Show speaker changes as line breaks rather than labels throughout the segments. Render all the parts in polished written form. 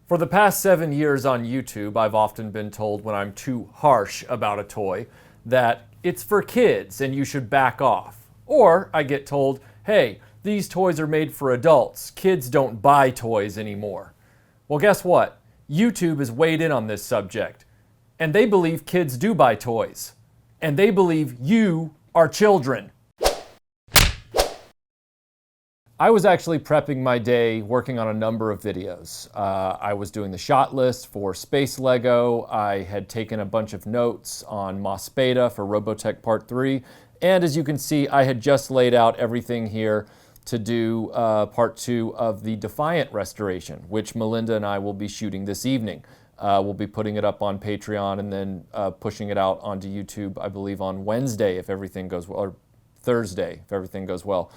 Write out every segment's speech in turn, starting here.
For the past 7 years on YouTube, I've often been told when I'm too harsh about a toy that it's for kids and you should back off. Or I get told, hey, these toys are made for adults. Kids don't buy toys anymore. Well, guess what? YouTube has weighed in on this subject. And they believe kids do buy toys. And they believe you are children. I was actually prepping my day working on a number of videos. I was doing the shot list for Space Lego. I had taken a bunch of notes on Moss Beta for Robotech Part 3. And as you can see, I had just laid out everything here to do Part 2 of the Defiant restoration, which Melinda and I will be shooting this evening. We'll be putting it up on Patreon and then pushing it out onto YouTube, I believe, on Wednesday if everything goes well, or Thursday if everything goes well.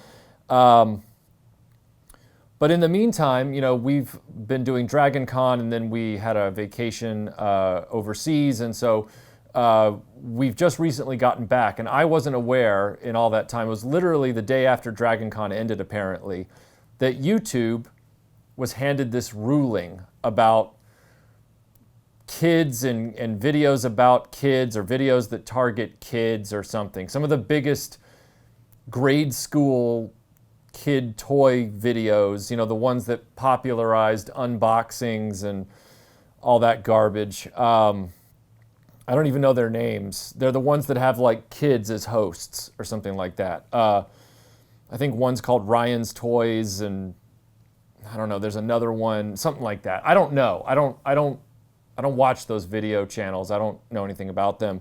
But in the meantime, you know, we've been doing Dragon Con and then we had a vacation overseas. And so we've just recently gotten back. And I wasn't aware in all that time, it was literally the day after Dragon Con ended apparently, that YouTube was handed this ruling about kids and videos about kids or videos that target kids or something. Some of the biggest grade school kid toy videos, you know, the ones that popularized unboxings and all that garbage. I don't even know their names. They're the ones that have like kids as hosts or something like that. I think one's called Ryan's Toys, and I don't know, there's another one, something like that. I don't know. I don't watch those video channels. I don't know anything about them.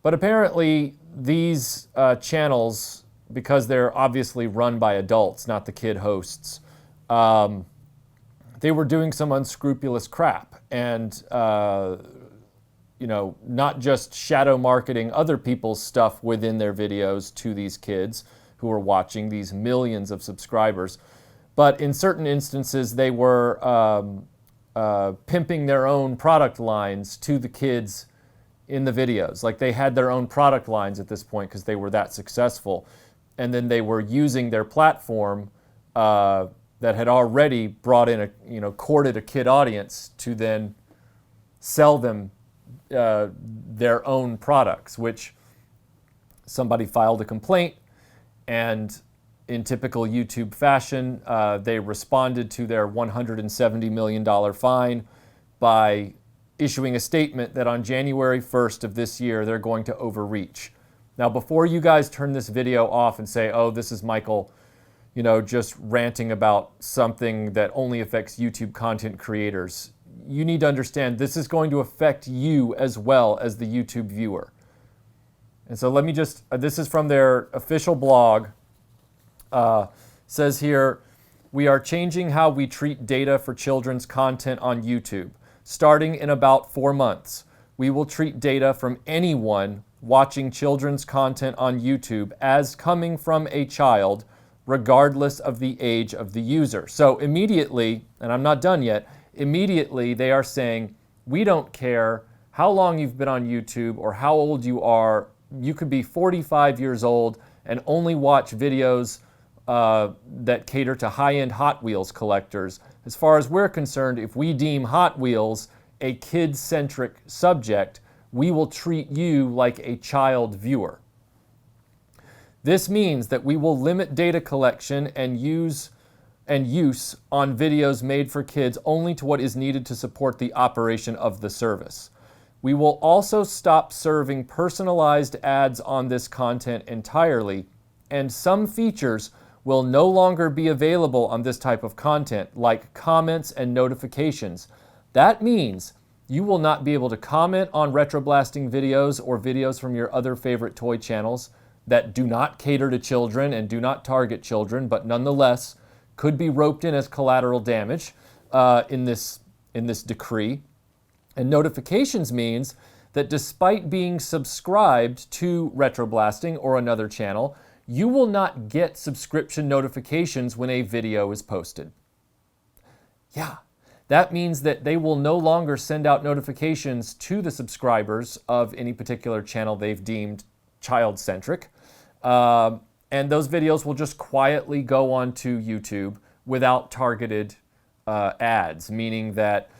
But apparently these channels, because they're obviously run by adults, not the kid hosts, they were doing some unscrupulous crap and, you know, not just shadow marketing other people's stuff within their videos to these kids who are watching, these millions of subscribers, but in certain instances they were pimping their own product lines to the kids in the videos. Like they had their own product lines at this point because they were that successful. And then they were using their platform that had already brought in courted a kid audience to then sell them their own products, which somebody filed a complaint, and in typical YouTube fashion, they responded to their $170 million fine by issuing a statement that on January 1st of this year, they're going to overreach. Now, before you guys turn this video off and say, oh, this is Michael, you know, just ranting about something that only affects YouTube content creators, you need to understand this is going to affect you as well as the YouTube viewer. And so let me just, this is from their official blog. Says here, we are changing how we treat data for children's content on YouTube. Starting in about 4 months, we will treat data from anyone watching children's content on YouTube as coming from a child, regardless of the age of the user. So immediately, and I'm not done yet, immediately they are saying, we don't care how long you've been on YouTube or how old you are. You could be 45 years old and only watch videos that cater to high-end Hot Wheels collectors. As far as we're concerned, if we deem Hot Wheels a kid-centric subject, we will treat you like a child viewer. This means that we will limit data collection and use on videos made for kids only to what is needed to support the operation of the service. We will also stop serving personalized ads on this content entirely, and some features will no longer be available on this type of content, like comments and notifications. That means you will not be able to comment on RetroBlasting videos or videos from your other favorite toy channels that do not cater to children and do not target children, but nonetheless could be roped in as collateral damage in this decree. And notifications means that despite being subscribed to RetroBlasting or another channel, you will not get subscription notifications when a video is posted. Yeah. That means that they will no longer send out notifications to the subscribers of any particular channel they've deemed child-centric. And those videos will just quietly go onto YouTube without targeted ads, meaning that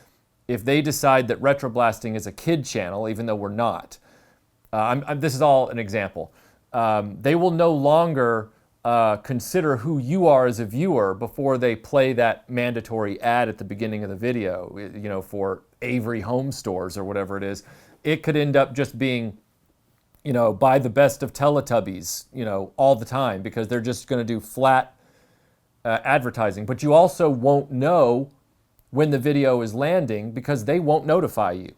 if they decide that RetroBlasting is a kid channel, even though we're not, this is all an example, they will no longer consider who you are as a viewer before they play that mandatory ad at the beginning of the video, you know, for Avery Home Stores or whatever it is. It could end up just being, you know, buy the best of Teletubbies, you know, all the time, because they're just going to do flat advertising. But you also won't know when the video is landing because they won't notify you.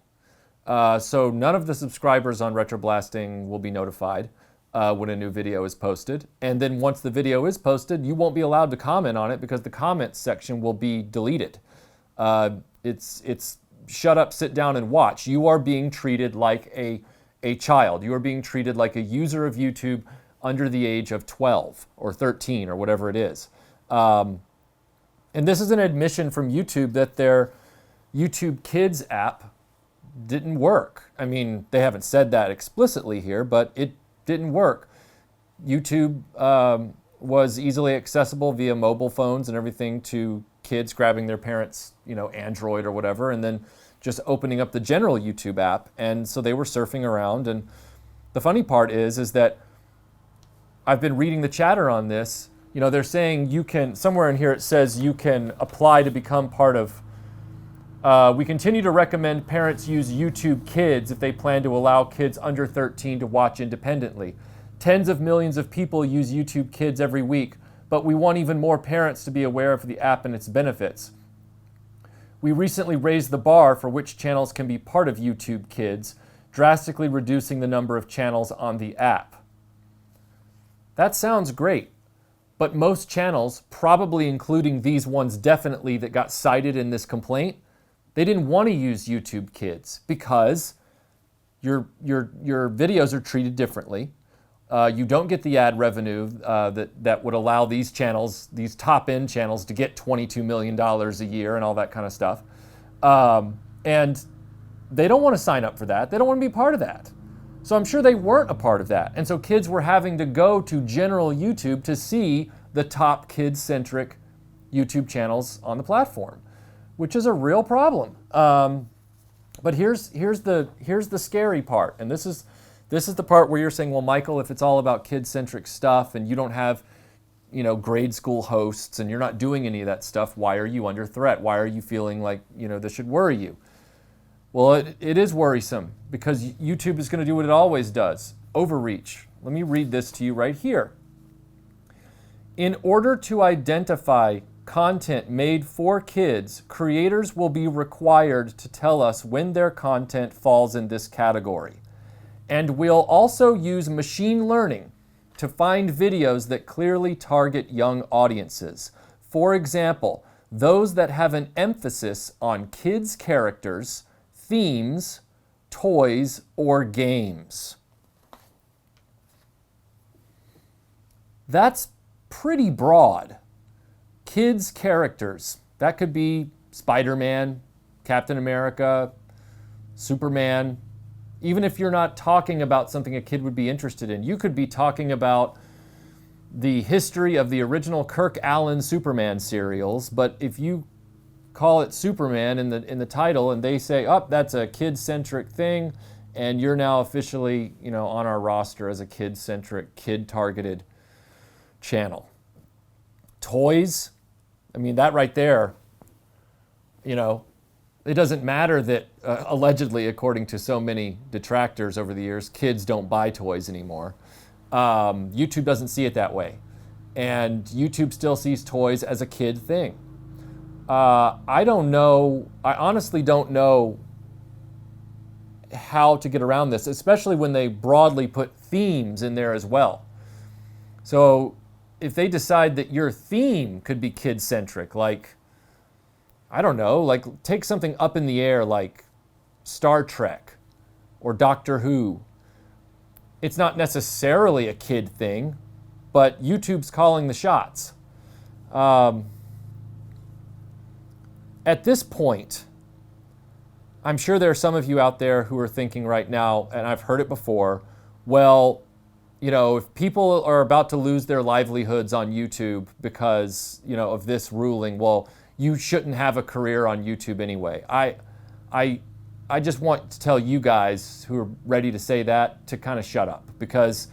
So none of the subscribers on RetroBlasting will be notified when a new video is posted. And then once the video is posted, you won't be allowed to comment on it because the comments section will be deleted. It's shut up, sit down, and watch. You are being treated like a child. You are being treated like a user of YouTube under the age of 12 or 13 or whatever it is. And this is an admission from YouTube that their YouTube Kids app didn't work. I mean, they haven't said that explicitly here, but it didn't work. YouTube was easily accessible via mobile phones and everything to kids grabbing their parents', you know, Android or whatever, and then just opening up the general YouTube app. And so they were surfing around. And the funny part is that I've been reading the chatter on this. You know, they're saying you can, somewhere in here it says you can apply to become part of, we continue to recommend parents use YouTube Kids if they plan to allow kids under 13 to watch independently. Tens of millions of people use YouTube Kids every week, but we want even more parents to be aware of the app and its benefits. We recently raised the bar for which channels can be part of YouTube Kids, drastically reducing the number of channels on the app. That sounds great, but most channels, probably including these ones definitely that got cited in this complaint, they didn't want to use YouTube Kids because your videos are treated differently. You don't get the ad revenue that would allow these channels, these top-end channels, to get $22 million a year and all that kind of stuff. And they don't want to sign up for that. They don't want to be part of that. So I'm sure they weren't a part of that. And so kids were having to go to general YouTube to see the top kid-centric YouTube channels on the platform, which is a real problem. But here's the scary part, and this is the part where you're saying, well, Michael, if it's all about kid-centric stuff and you don't have, you know, grade school hosts and you're not doing any of that stuff, why are you under threat? Why are you feeling like, you know, this should worry you? Well, it is worrisome because YouTube is going to do what it always does, overreach. Let me read this to you right here. In order to identify content made for kids, creators will be required to tell us when their content falls in this category. And we'll also use machine learning to find videos that clearly target young audiences. For example, those that have an emphasis on kids' characters, themes, toys, or games. That's pretty broad. Kids' characters. That could be Spider-Man, Captain America, Superman. Even if you're not talking about something a kid would be interested in, you could be talking about the history of the original Kirk Allen Superman serials, but if you call it Superman in the title and they say, oh, that's a kid-centric thing, and you're now officially, you know, on our roster as a kid-centric, kid-targeted channel. Toys, I mean, that right there, you know, it doesn't matter that allegedly, according to so many detractors over the years, kids don't buy toys anymore. YouTube doesn't see it that way. And YouTube still sees toys as a kid thing. I don't know, I honestly don't know how to get around this, especially when they broadly put themes in there as well. So if they decide that your theme could be kid-centric, like, I don't know, like take something up in the air like Star Trek or Doctor Who. It's not necessarily a kid thing, but YouTube's calling the shots. At this point, I'm sure there are some of you out there who are thinking right now, and I've heard it before, well, you know, if people are about to lose their livelihoods on YouTube because, you know, of this ruling, well, you shouldn't have a career on YouTube anyway. I just want to tell you guys who are ready to say that to kind of shut up, because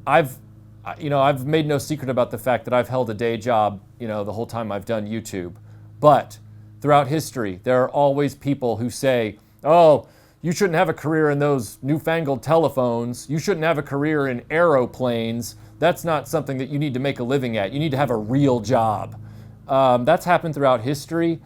I've made no secret about the fact that I've held a day job, the whole time I've done YouTube. But throughout history, there are always people who say, oh, you shouldn't have a career in those newfangled telephones. You shouldn't have a career in aeroplanes. That's not something that you need to make a living at. You need to have a real job. That's happened throughout history.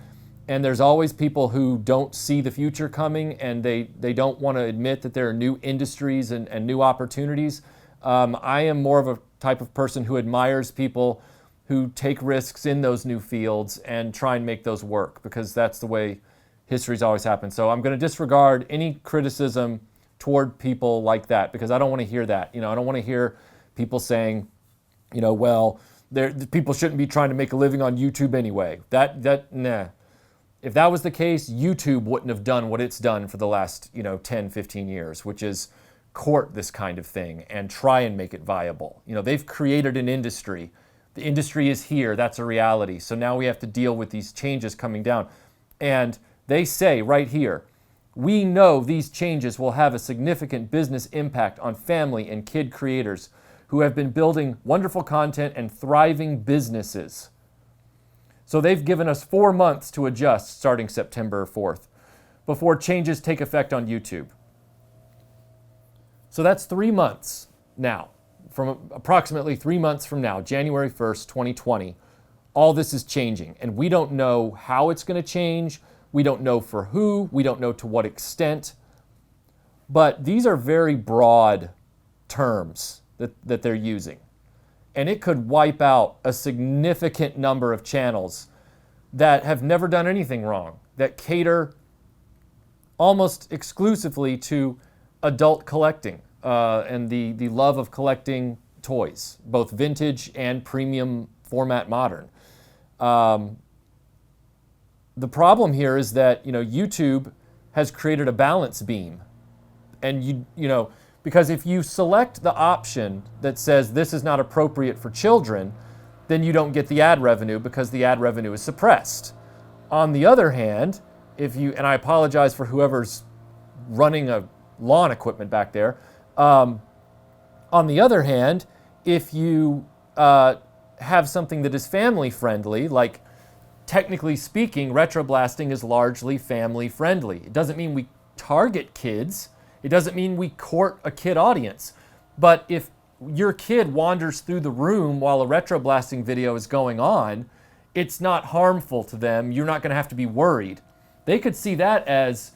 And there's always people who don't see the future coming, and they don't want to admit that there are new industries and new opportunities. I am more of a type of person who admires people who take risks in those new fields and try and make those work, because that's the way history's always happened. So I'm going to disregard any criticism toward people like that, because I don't want to hear that. I don't want to hear people saying, well, people shouldn't be trying to make a living on YouTube anyway. Nah. If that was the case, YouTube wouldn't have done what it's done for the last, 10, 15 years, which is court this kind of thing and try and make it viable. They've created an industry. The industry is here. That's a reality. So now we have to deal with these changes coming down. And they say right here, we know these changes will have a significant business impact on family and kid creators who have been building wonderful content and thriving businesses. So they've given us 4 months to adjust starting September 4th before changes take effect on YouTube. So that's 3 months now, from approximately 3 months from now, January 1st, 2020, all this is changing. And we don't know how it's going to change. We don't know for who. We don't know to what extent. But these are very broad terms that they're using. And it could wipe out a significant number of channels that have never done anything wrong, that cater almost exclusively to adult collecting and the love of collecting toys, both vintage and premium format modern. The problem here is that YouTube has created a balance beam, and because if you select the option that says this is not appropriate for children, then you don't get the ad revenue because the ad revenue is suppressed. On the other hand, and I apologize for whoever's running a lawn equipment back there. On the other hand, if you have something that is family friendly, like technically speaking, RetroBlasting is largely family friendly. It doesn't mean we target kids. It doesn't mean we court a kid audience. But if your kid wanders through the room while a RetroBlasting video is going on, it's not harmful to them. You're not going to have to be worried. They could see that as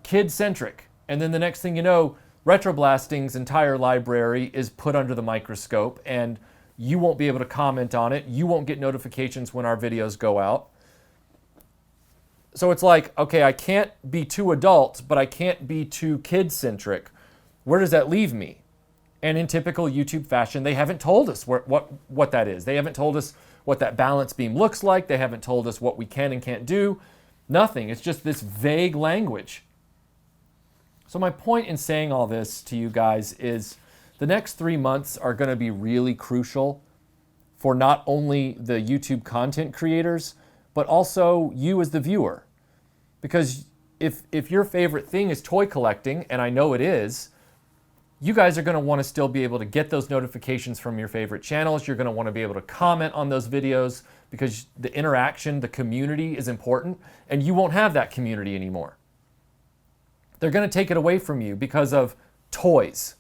kid-centric. And then the next thing you know, RetroBlasting's entire library is put under the microscope, and you won't be able to comment on it. You won't get notifications when our videos go out. So it's like, okay, I can't be too adult, but I can't be too kid-centric. Where does that leave me? And in typical YouTube fashion, they haven't told us what that is. They haven't told us what that balance beam looks like. They haven't told us what we can and can't do. Nothing. It's just this vague language. So my point in saying all this to you guys is the next 3 months are going to be really crucial for not only the YouTube content creators, but also you as the viewer. Because if your favorite thing is toy collecting, and I know it is, you guys are going to want to still be able to get those notifications from your favorite channels. You're going to want to be able to comment on those videos because the interaction, the community is important, and you won't have that community anymore. They're going to take it away from you because of toys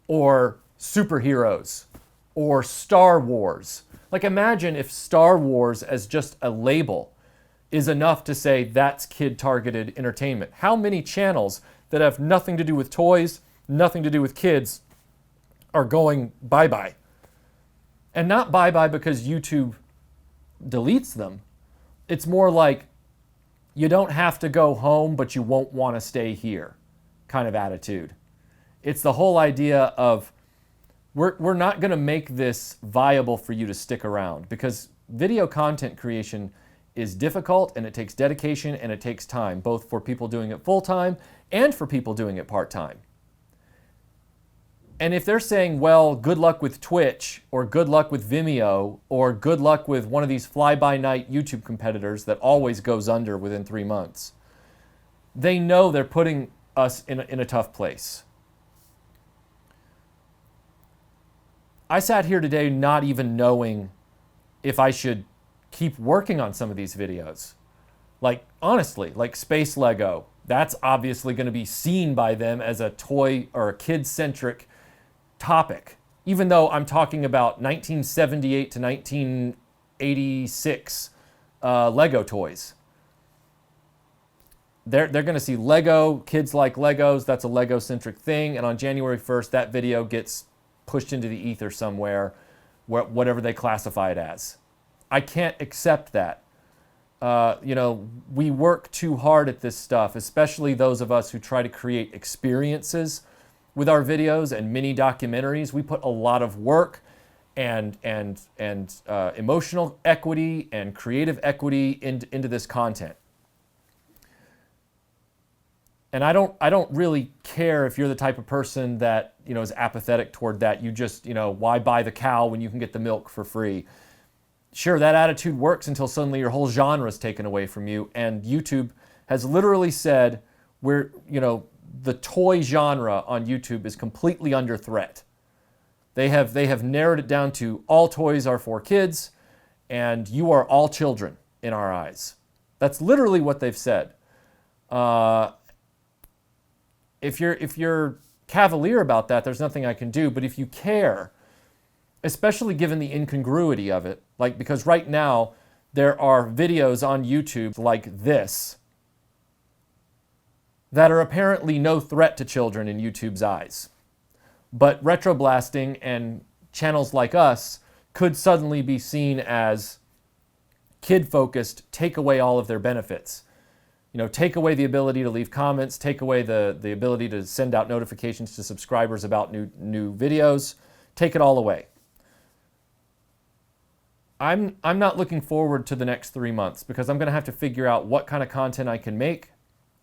or superheroes or Star Wars. Like, imagine if Star Wars as just a label is enough to say that's kid-targeted entertainment. How many channels that have nothing to do with toys, nothing to do with kids, are going bye-bye? And not bye-bye because YouTube deletes them. It's more like you don't have to go home, but you won't want to stay here kind of attitude. It's the whole idea of we're not going to make this viable for you to stick around, because video content creation is difficult and it takes dedication and it takes time, both for people doing it full-time and for people doing it part-time. And if they're saying, well, good luck with Twitch or good luck with Vimeo or good luck with one of these fly-by-night YouTube competitors that always goes under within 3 months, they know they're putting us in a tough place. I sat here today not even knowing if I should keep working on some of these videos. Like, honestly, like Space Lego, that's obviously going to be seen by them as a toy or a kid-centric topic, even though I'm talking about 1978 to 1986 Lego toys. They're going to see Lego, kids like Legos, that's a Lego-centric thing, and on January 1st, that video gets pushed into the ether somewhere, whatever they classify it as. I can't accept that. We work too hard at this stuff, especially those of us who try to create experiences with our videos and mini documentaries. We put a lot of work and emotional equity and creative equity into this content. And I don't really care if you're the type of person that, is apathetic toward that. You just, why buy the cow when you can get the milk for free? Sure, that attitude works until suddenly your whole genre is taken away from you. And YouTube has literally said the toy genre on YouTube is completely under threat. They have narrowed it down to all toys are for kids and you are all children in our eyes. That's literally what they've said. If you're cavalier about that, there's nothing I can do. But if you care, especially given the incongruity of it, because right now there are videos on YouTube like this that are apparently no threat to children in YouTube's eyes. But RetroBlasting and channels like us could suddenly be seen as kid-focused, take away all of their benefits. Take away the ability to leave comments, take away the ability to send out notifications to subscribers about new videos, take it all away. I'm not looking forward to the next 3 months because I'm going to have to figure out what kind of content I can make,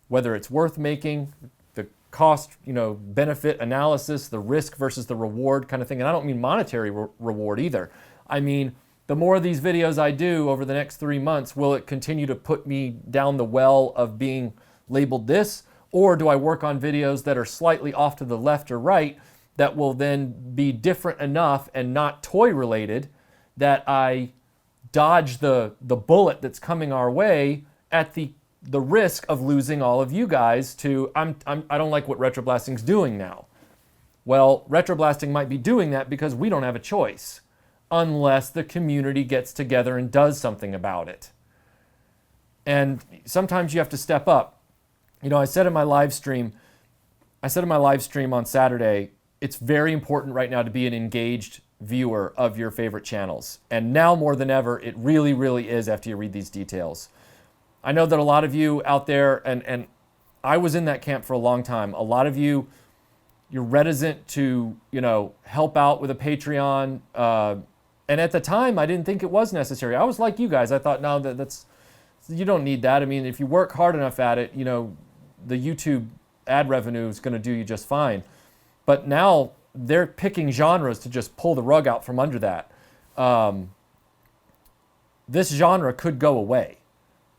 whether it's worth making, the cost, benefit analysis, the risk versus the reward kind of thing. And I don't mean monetary reward either. I mean, the more of these videos I do over the next 3 months, will it continue to put me down the well of being labeled this? Or do I work on videos that are slightly off to the left or right that will then be different enough and not toy related that I dodge the bullet that's coming our way at the risk of losing all of you guys to, I don't like what RetroBlasting's doing now. Well, RetroBlasting might be doing that because we don't have a choice, unless the community gets together and does something about it. And sometimes you have to step up. I said in my live stream on Saturday, it's very important right now to be an engaged viewer of your favorite channels. And now more than ever, it really, really is after you read these details. I know that a lot of you out there, and I was in that camp for a long time, a lot of you're reticent to, help out with a Patreon. And at the time, I didn't think it was necessary. I was like you guys. I thought, no, you don't need that. I mean, if you work hard enough at it, the YouTube ad revenue is going to do you just fine. But now they're picking genres to just pull the rug out from under that. This genre could go away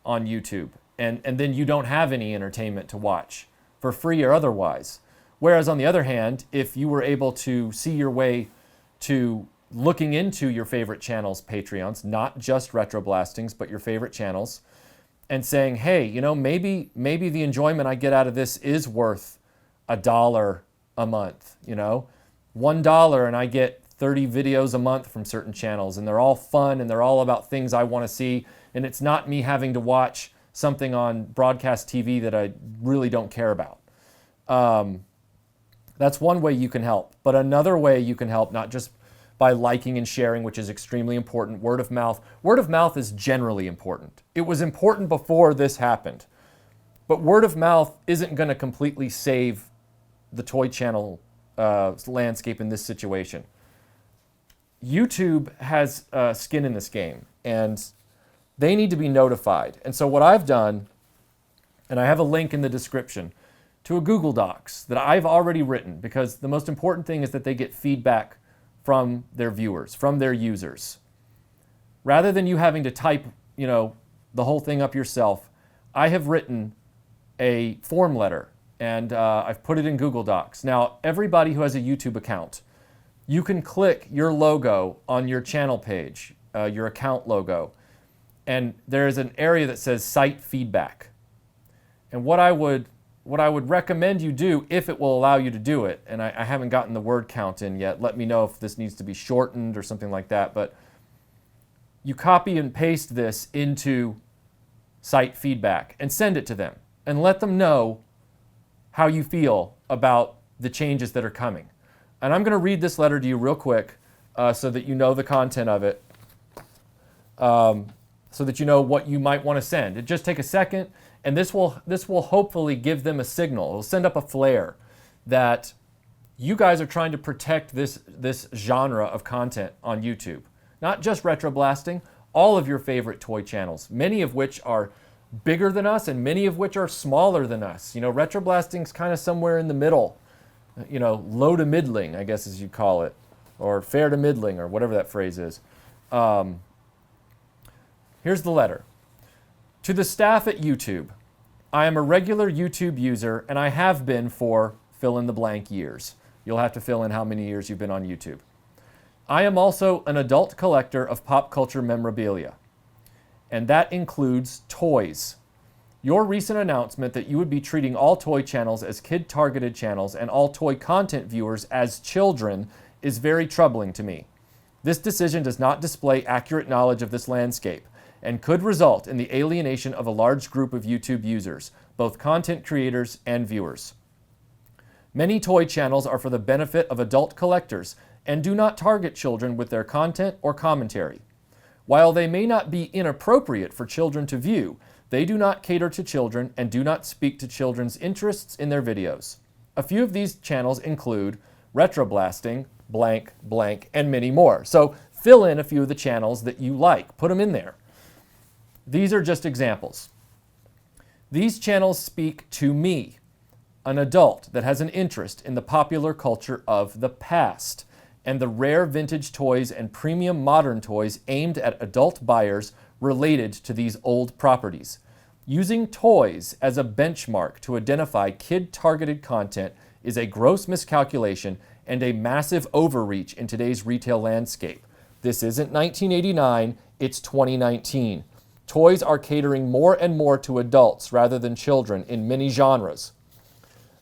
on YouTube, and then you don't have any entertainment to watch for free or otherwise. Whereas on the other hand, if you were able to see your way to looking into your favorite channels' Patreons, not just RetroBlastings, but your favorite channels, and saying, hey, maybe the enjoyment I get out of this is worth $1 a month, $1 and I get 30 videos a month from certain channels, and they're all fun and they're all about things I want to see, and it's not me having to watch something on broadcast TV that I really don't care about. That's one way you can help. But another way you can help, not just by liking and sharing, which is extremely important, word of mouth. Word of mouth is generally important. It was important before this happened. But word of mouth isn't going to completely save the toy channel landscape in this situation. YouTube has skin in this game, and they need to be notified. And so what I've done, and I have a link in the description, to a Google Docs that I've already written, because the most important thing is that they get feedback from their viewers, from their users. Rather than you having to type, the whole thing up yourself, I have written a form letter and I've put it in Google Docs. Now, everybody who has a YouTube account, you can click your logo on your channel page, your account logo, and there's an area that says Site Feedback. And what I would recommend you do, if it will allow you to do it, and I haven't gotten the word count in yet, let me know if this needs to be shortened or something like that, but you copy and paste this into Site Feedback and send it to them and let them know how you feel about the changes that are coming. And I'm going to read this letter to you real quick so that you know the content of it, so that you know what you might want to send. It just take a second, and this will hopefully give them a signal. It'll send up a flare that you guys are trying to protect this genre of content on YouTube. Not just RetroBlasting, all of your favorite toy channels, many of which are bigger than us and many of which are smaller than us. RetroBlasting's kind of somewhere in the middle, low to middling, I guess as you call it, or fair to middling, or whatever that phrase is. Here's the letter. To the staff at YouTube, I am a regular YouTube user and I have been for fill in the blank years. You'll have to fill in how many years you've been on YouTube. I am also an adult collector of pop culture memorabilia, and that includes toys. Your recent announcement that you would be treating all toy channels as kid-targeted channels and all toy content viewers as children is very troubling to me. This decision does not display accurate knowledge of this landscape and could result in the alienation of a large group of YouTube users, both content creators and viewers. Many toy channels are for the benefit of adult collectors and do not target children with their content or commentary. While they may not be inappropriate for children to view, they do not cater to children and do not speak to children's interests in their videos. A few of these channels include RetroBlasting, blank, blank, and many more. So fill in a few of the channels that you like. Put them in there. These are just examples. These channels speak to me, an adult that has an interest in the popular culture of the past and the rare vintage toys and premium modern toys aimed at adult buyers related to these old properties. Using toys as a benchmark to identify kid-targeted content is a gross miscalculation and a massive overreach in today's retail landscape. This isn't 1989, it's 2019. Toys are catering more and more to adults rather than children in many genres.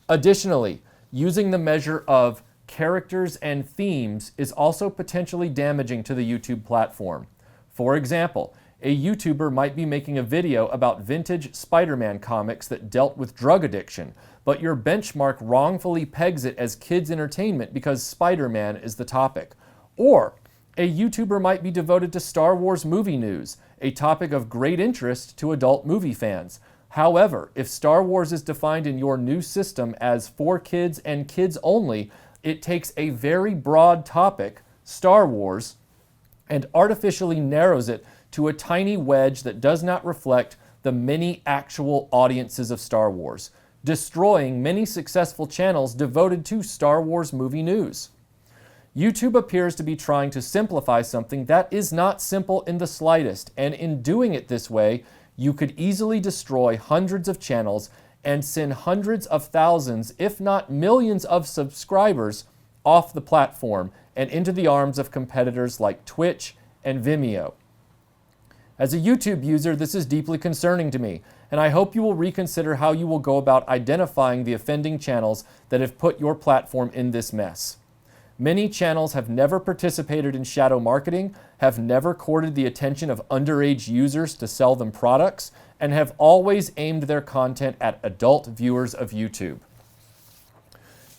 Additionally, using the measure of characters and themes is also potentially damaging to the YouTube platform. For example, a YouTuber might be making a video about vintage Spider-Man comics that dealt with drug addiction, but your benchmark wrongfully pegs it as kids' entertainment because Spider-Man is the topic. Or a YouTuber might be devoted to Star Wars movie news, a topic of great interest to adult movie fans. However, if Star Wars is defined in your new system as for kids and kids only, it takes a very broad topic, Star Wars, and artificially narrows it to a tiny wedge that does not reflect the many actual audiences of Star Wars, destroying many successful channels devoted to Star Wars movie news. YouTube appears to be trying to simplify something that is not simple in the slightest, and in doing it this way, you could easily destroy hundreds of channels and send hundreds of thousands, if not millions of subscribers off the platform and into the arms of competitors like Twitch and Vimeo. As a YouTube user, this is deeply concerning to me, and I hope you will reconsider how you will go about identifying the offending channels that have put your platform in this mess. Many channels have never participated in shadow marketing, have never courted the attention of underage users to sell them products, and have always aimed their content at adult viewers of YouTube.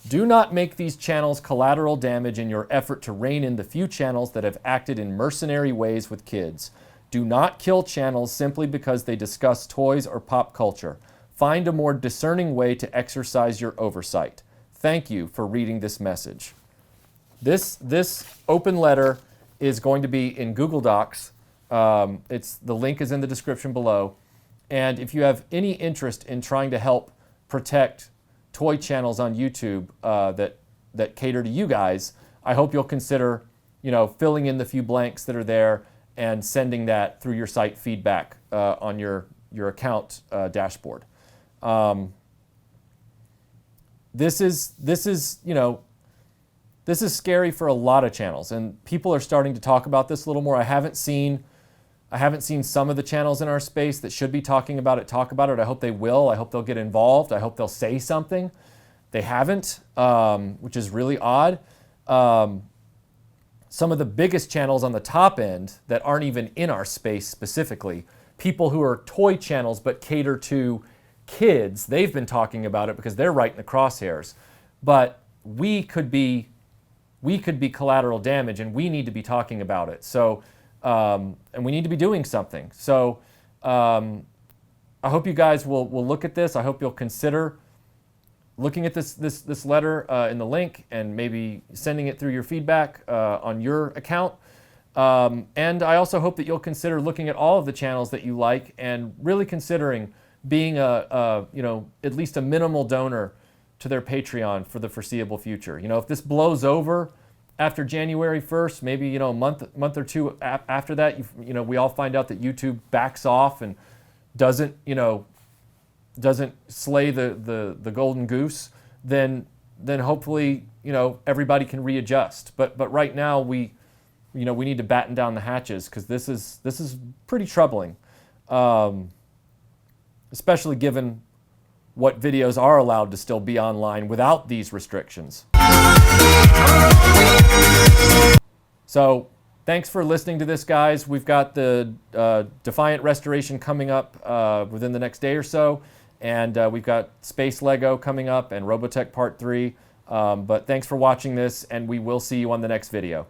Do not make these channels collateral damage in your effort to rein in the few channels that have acted in mercenary ways with kids. Do not kill channels simply because they discuss toys or pop culture. Find a more discerning way to exercise your oversight. Thank you for reading this message. This open letter is going to be in Google Docs. The link is in the description below. And if you have any interest in trying to help protect toy channels on YouTube that cater to you guys, I hope you'll consider, filling in the few blanks that are there and sending that through your site feedback on your account dashboard. This is scary for a lot of channels, and people are starting to talk about this a little more. I haven't seen some of the channels in our space that should be talking about it talk about it. I hope they will. I hope they'll get involved. I hope they'll say something. They haven't, which is really odd. Some of the biggest channels on the top end that aren't even in our space specifically, people who are toy channels but cater to kids, they've been talking about it because they're right in the crosshairs. But we could be collateral damage, and we need to be talking about it. So, and we need to be doing something. So, I hope you guys will look at this. I hope you'll consider looking at this letter in the link and maybe sending it through your feedback on your account. And I also hope that you'll consider looking at all of the channels that you like and really considering being at least a minimal donor to their Patreon for the foreseeable future. If this blows over after January 1st, maybe a month or two after that, we all find out that YouTube backs off and doesn't slay the golden goose, then hopefully everybody can readjust. But right now we need to batten down the hatches, because this is pretty troubling, especially given what videos are allowed to still be online without these restrictions. So thanks for listening to this, guys. We've got the Defiant Restoration coming up within the next day or so. And we've got Space Lego coming up and Robotech Part 3. But thanks for watching this, and we will see you on the next video.